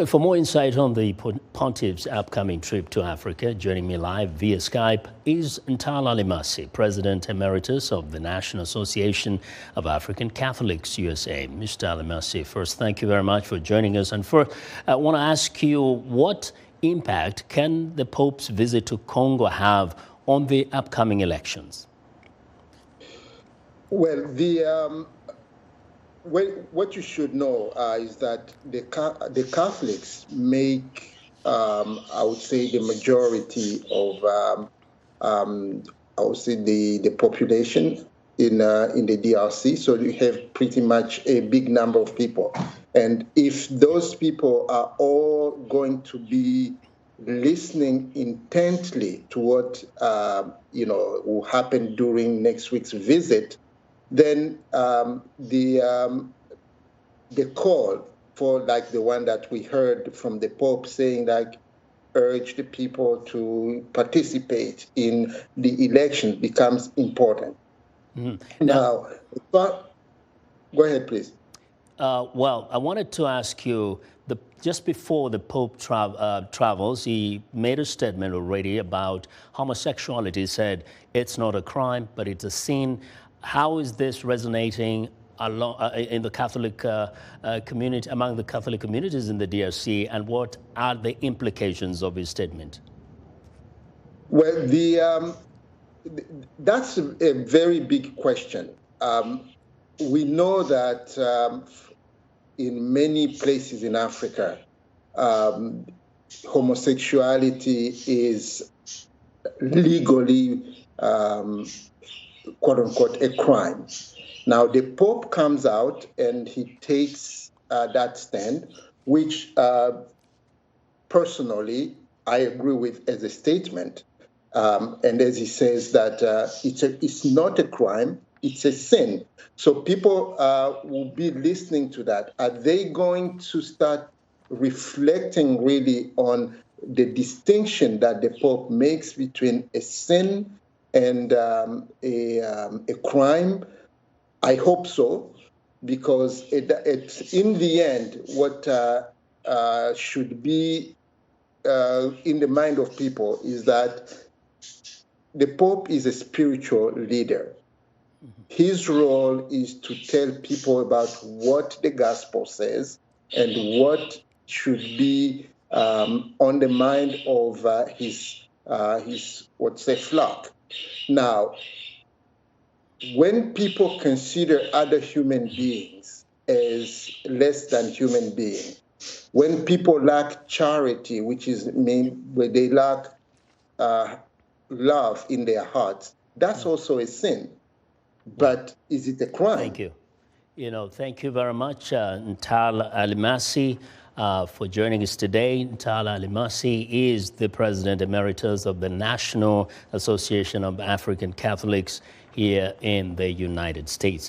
For more insight on the Pontiff's upcoming trip to Africa, joining me live via Skype is Ntal Alimasi, President Emeritus of the National Association of African Catholics, U.S.A. Mr. Alimasi, first, thank you very much for joining us. And first, I want to ask you, what impact can the Pope's visit to Congo have on the upcoming elections? Well, what you should know is that the Catholics make, I would say, the majority of, I would say, the population in the DRC. So you have pretty much a big number of people, and if those people are all going to be listening intently to what will happen during next week's visit, then the call for, like the one that we heard from the Pope saying, like, urge the people to participate in the election becomes important. Mm-hmm. Now, go ahead, please. Well, I wanted to ask you, just before the Pope travels, he made a statement already about homosexuality. He said it's not a crime, but it's a sin. How is this resonating in the Catholic community, among the Catholic communities in the DRC, and what are the implications of his statement? Well, that's a very big question. We know that in many places in Africa, homosexuality is legally, quote unquote, a crime. Now, the Pope comes out and he takes that stand, which personally I agree with as a statement. And as he says that it's not a crime, it's a sin. So people will be listening to that. Are they going to start reflecting really on the distinction that the Pope makes between a sin and a crime? I hope so, because it's in the end what should be in the mind of people is that the Pope is a spiritual leader. His role is to tell people about what the gospel says and what should be on the mind of his flock. Now, when people consider other human beings as less than human beings, when people lack charity, which is where they lack love in their hearts, that's also a sin. But is it a crime? Thank you. Thank you very much, Ntal Alimasi, for joining us today. Ntal Alimasi is the President Emeritus of the National Association of African Catholics here in the United States.